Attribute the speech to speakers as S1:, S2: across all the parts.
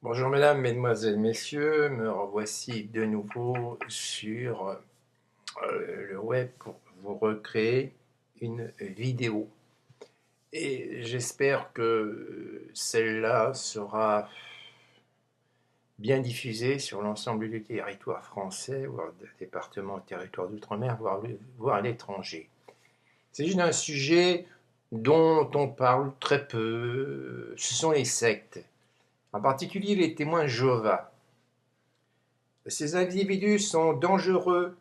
S1: Bonjour mesdames, mesdemoiselles, messieurs, me revoici de nouveau sur le web pour vous recréer une vidéo. Et j'espère que celle-là sera bien diffusée sur l'ensemble du territoire français, voire des départements, territoire d'outre-mer, voire à l'étranger. Il s'agit d'un sujet dont on parle très peu, ce sont les sectes, en particulier les témoins de Jéhovah. Ces individus sont dangereux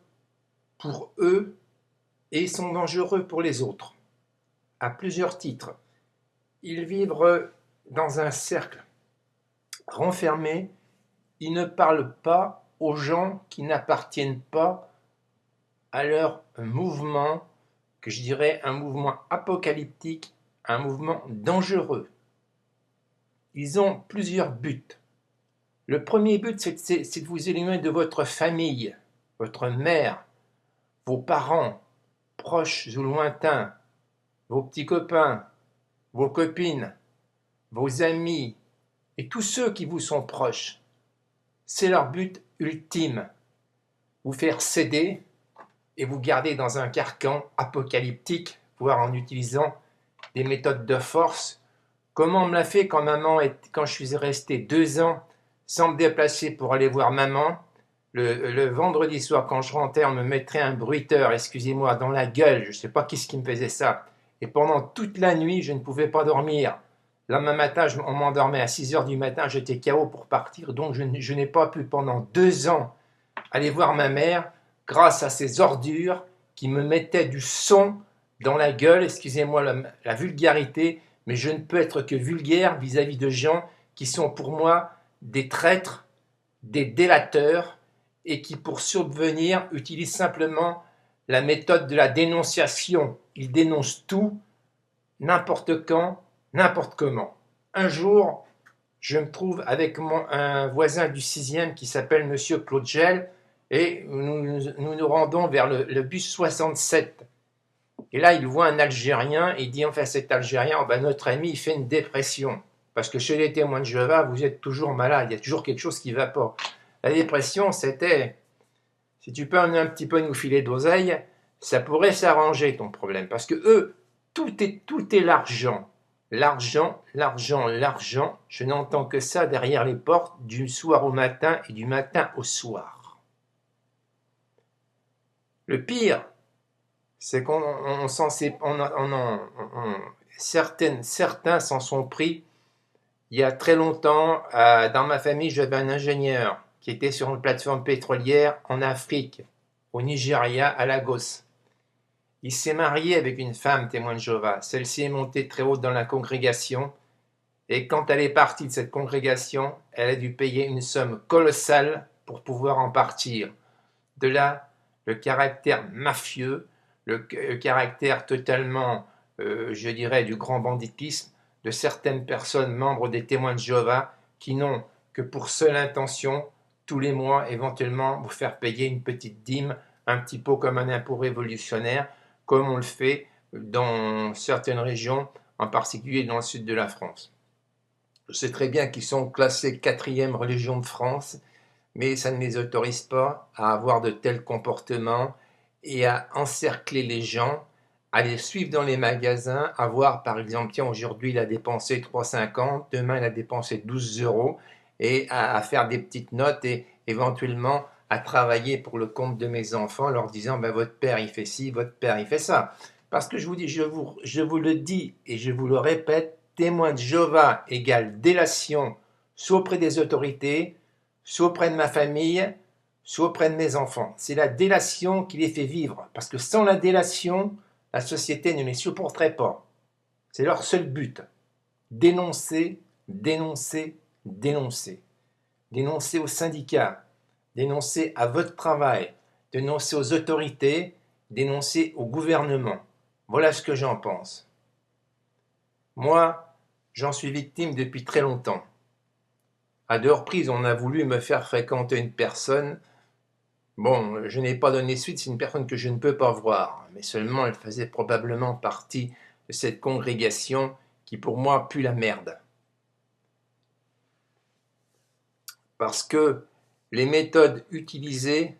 S1: pour eux et sont dangereux pour les autres, à plusieurs titres. Ils vivent dans un cercle renfermé, ils ne parlent pas aux gens qui n'appartiennent pas à leur mouvement, que je dirais un mouvement apocalyptique, un mouvement dangereux. Ils ont plusieurs buts. Le premier but, c'est de vous éloigner de votre famille, votre mère, vos parents, proches ou lointains, vos petits copains, vos copines, vos amis et tous ceux qui vous sont proches. C'est leur but ultime, vous faire céder et vous garder dans un carcan apocalyptique, voire en utilisant des méthodes de force, comme on me l'a fait quand je suis resté 2 ans sans me déplacer pour aller voir maman. Le vendredi soir, quand je rentrais, on me mettrait un bruiteur, excusez-moi, dans la gueule. Je ne sais pas qui ce qui me faisait ça. Et pendant toute la nuit, je ne pouvais pas dormir. Le lendemain matin, on m'endormait à 6 heures du matin, j'étais KO pour partir. Donc, je n'ai pas pu pendant 2 ans aller voir ma mère grâce à ces ordures qui me mettaient du son dans la gueule. Excusez-moi la vulgarité, mais je ne peux être que vulgaire vis-à-vis de gens qui sont pour moi des traîtres, des délateurs, et qui, pour subvenir, utilisent simplement la méthode de la dénonciation. Ils dénoncent tout, n'importe quand, n'importe comment. Un jour, je me trouve avec un voisin du 6e qui s'appelle Monsieur Claude Gel, et nous rendons vers le bus 67. Et là, il voit un Algérien, et il dit, enfin cet Algérien, oh ben, notre ami, il fait une dépression. Parce que chez les témoins de Jéhovah, vous êtes toujours malade, il y a toujours quelque chose qui ne va pas. La dépression, c'était, si tu peux un petit peu nous filer d'oseille, ça pourrait s'arranger ton problème. Parce que eux, tout est l'argent. L'argent, l'argent, l'argent. Je n'entends que ça derrière les portes du soir au matin et du matin au soir. Le pire, c'est certains s'en sont pris. Il y a très longtemps, dans ma famille, j'avais un ingénieur qui était sur une plateforme pétrolière en Afrique, au Nigeria, à Lagos. Il s'est marié avec une femme témoin de Jéhovah. Celle-ci est montée très haute dans la congrégation, et quand elle est partie de cette congrégation, elle a dû payer une somme colossale pour pouvoir en partir. De là, le caractère mafieux, le caractère totalement, je dirais, du grand banditisme de certaines personnes membres des témoins de Jéhovah qui n'ont que pour seule intention, tous les mois, éventuellement, vous faire payer une petite dîme, un petit peu comme un impôt révolutionnaire, comme on le fait dans certaines régions, en particulier dans le sud de la France. Je sais très bien qu'ils sont classés 4e religion de France, mais ça ne les autorise pas à avoir de tels comportements et à encercler les gens, à les suivre dans les magasins, à voir par exemple, tiens, aujourd'hui il a dépensé 3,50, demain il a dépensé 12 euros, et à faire des petites notes et éventuellement à travailler pour le compte de mes enfants, leur disant, ben, votre père il fait ci, votre père il fait ça. Parce que je vous dis, je vous le dis et je vous le répète, témoin de Jéhovah égale délation, soit auprès des autorités, soit auprès de ma famille, soit auprès de mes enfants. C'est la délation qui les fait vivre. Parce que sans la délation, la société ne les supporterait pas. C'est leur seul but. Dénoncer, dénoncer, dénoncer. Dénoncer aux syndicats, dénoncer à votre travail, dénoncer aux autorités, dénoncer au gouvernement. Voilà ce que j'en pense. Moi, j'en suis victime depuis très longtemps. À 2 reprises, on a voulu me faire fréquenter une personne. Bon, je n'ai pas donné suite, c'est une personne que je ne peux pas voir, mais seulement elle faisait probablement partie de cette congrégation qui pour moi pue la merde. parce que les méthodes utilisées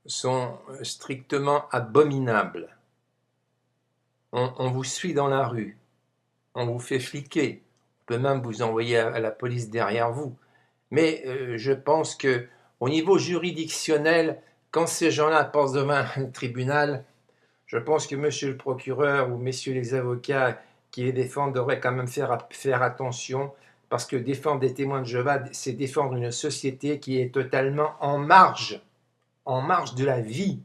S1: sont strictement abominables. On vous suit dans la rue, on vous fait fliquer, on peut même vous envoyer à la police derrière vous. Mais je pense que au niveau juridictionnel, quand ces gens-là passent devant un tribunal, je pense que monsieur le procureur ou messieurs les avocats qui les défendent devraient quand même faire attention, parce que défendre des témoins de Jéhovah, c'est défendre une société qui est totalement en marge de la vie.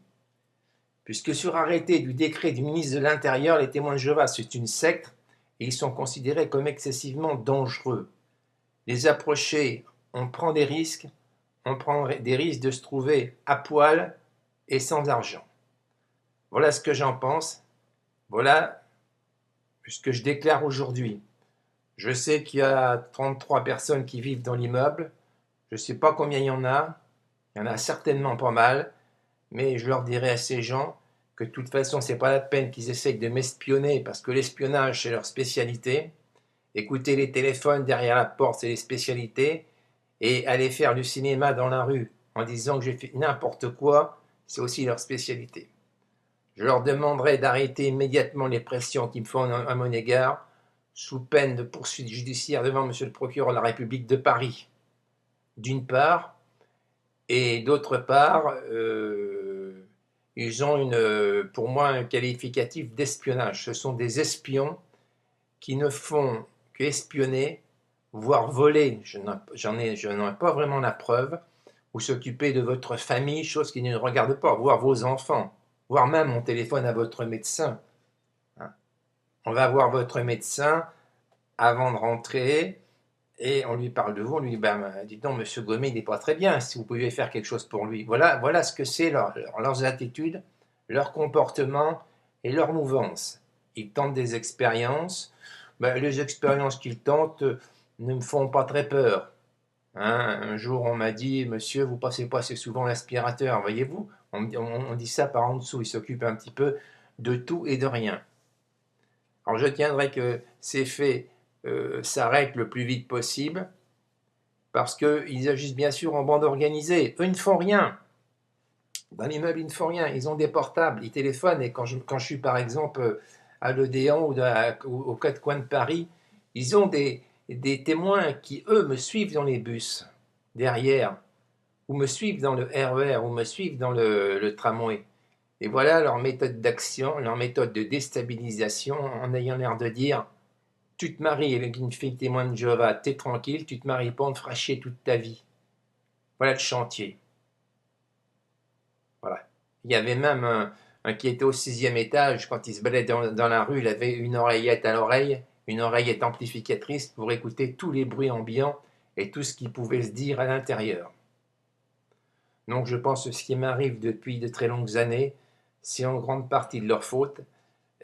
S1: Puisque sur arrêté du décret du ministre de l'Intérieur, les témoins de Jéhovah, c'est une secte et ils sont considérés comme excessivement dangereux. Les approcher, on prend des risques de se trouver à poil et sans argent. Voilà ce que j'en pense. Voilà ce que je déclare aujourd'hui. Je sais qu'il y a 33 personnes qui vivent dans l'immeuble. Je ne sais pas combien il y en a. Il y en a certainement pas mal. Mais je leur dirai à ces gens que de toute façon, ce n'est pas la peine qu'ils essayent de m'espionner parce que l'espionnage, c'est leur spécialité. Écouter les téléphones derrière la porte, c'est les spécialités. Et aller faire du cinéma dans la rue en disant que j'ai fait n'importe quoi, c'est aussi leur spécialité. Je leur demanderai d'arrêter immédiatement les pressions qu'ils me font à mon égard, sous peine de poursuite judiciaire devant monsieur le procureur de la République de Paris, d'une part, et d'autre part, ils ont pour moi un qualificatif d'espionnage. Ce sont des espions qui ne font qu'espionner, voire voler, je n'en ai pas vraiment la preuve, ou s'occuper de votre famille, chose qui ne regarde pas, voire vos enfants, voire même on téléphone à votre médecin. On va voir votre médecin avant de rentrer et on lui parle de vous, on lui dit dites donc, monsieur Gomé, il n'est pas très bien, si vous pouvez faire quelque chose pour lui. Voilà ce que c'est leurs attitudes, leur comportement et leur mouvance. Ils tentent des expériences. Les expériences qu'ils tentent ne me font pas très peur. Un jour, on m'a dit, monsieur, vous passez pas assez souvent l'aspirateur, voyez-vous. On dit ça par en dessous, ils s'occupent un petit peu de tout et de rien. Alors je tiendrai que ces faits s'arrêtent le plus vite possible, parce qu'ils agissent bien sûr en bande organisée. Eux, ils ne font rien. Dans l'immeuble, ils ne font rien. Ils ont des portables, ils téléphonent, et quand je suis par exemple à l'Odéon ou aux quatre coins de Paris, ils ont des témoins qui, eux, me suivent dans les bus, derrière, ou me suivent dans le RER, ou me suivent dans le tramway. Et voilà leur méthode d'action, leur méthode de déstabilisation, en ayant l'air de dire « Tu te maries avec une fille témoin de Jéhovah, t'es tranquille, tu te maries pas, on te fera chier toute ta vie. » Voilà le chantier. Voilà. Il y avait même un qui était au 6e étage, quand il se baladait dans la rue, il avait une oreillette à l'oreille, une oreillette amplificatrice pour écouter tous les bruits ambiants et tout ce qui pouvait se dire à l'intérieur. Donc je pense que ce qui m'arrive depuis de très longues années, c'est en grande partie de leur faute,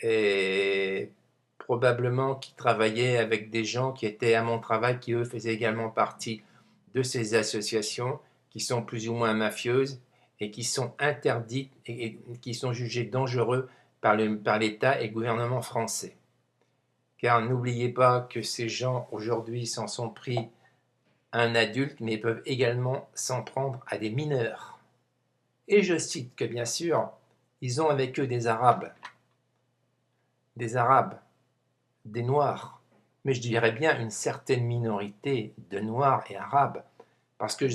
S1: et probablement qu'ils travaillaient avec des gens qui étaient à mon travail, qui eux faisaient également partie de ces associations, qui sont plus ou moins mafieuses, et qui sont interdites et qui sont jugées dangereux par l'État et le gouvernement français. Car n'oubliez pas que ces gens aujourd'hui s'en sont pris à un adulte, mais peuvent également s'en prendre à des mineurs. Et je cite que bien sûr, ils ont avec eux des Arabes, des Noirs, mais je dirais bien une certaine minorité de Noirs et Arabes, parce que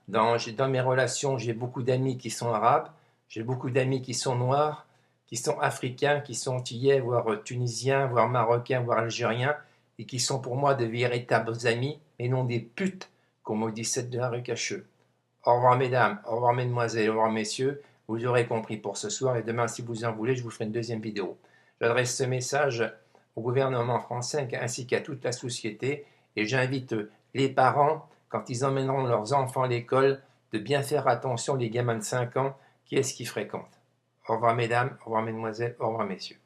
S1: dans mes relations, j'ai beaucoup d'amis qui sont Arabes, j'ai beaucoup d'amis qui sont Noirs, qui sont Africains, qui sont Antillais, voire Tunisiens, voire Marocains, voire Algériens, et qui sont pour moi de véritables amis, et non des putes, comme au 17 de la rue Cacheux. Au revoir mesdames, au revoir mesdemoiselles, au revoir messieurs, vous aurez compris pour ce soir, et demain si vous en voulez, je vous ferai une deuxième vidéo. J'adresse ce message au gouvernement français ainsi qu'à toute la société, et j'invite les parents, quand ils emmèneront leurs enfants à l'école, de bien faire attention, les gamins de 5 ans, qui est-ce qu'ils fréquentent. Au revoir mesdames, au revoir mesdemoiselles, au revoir messieurs.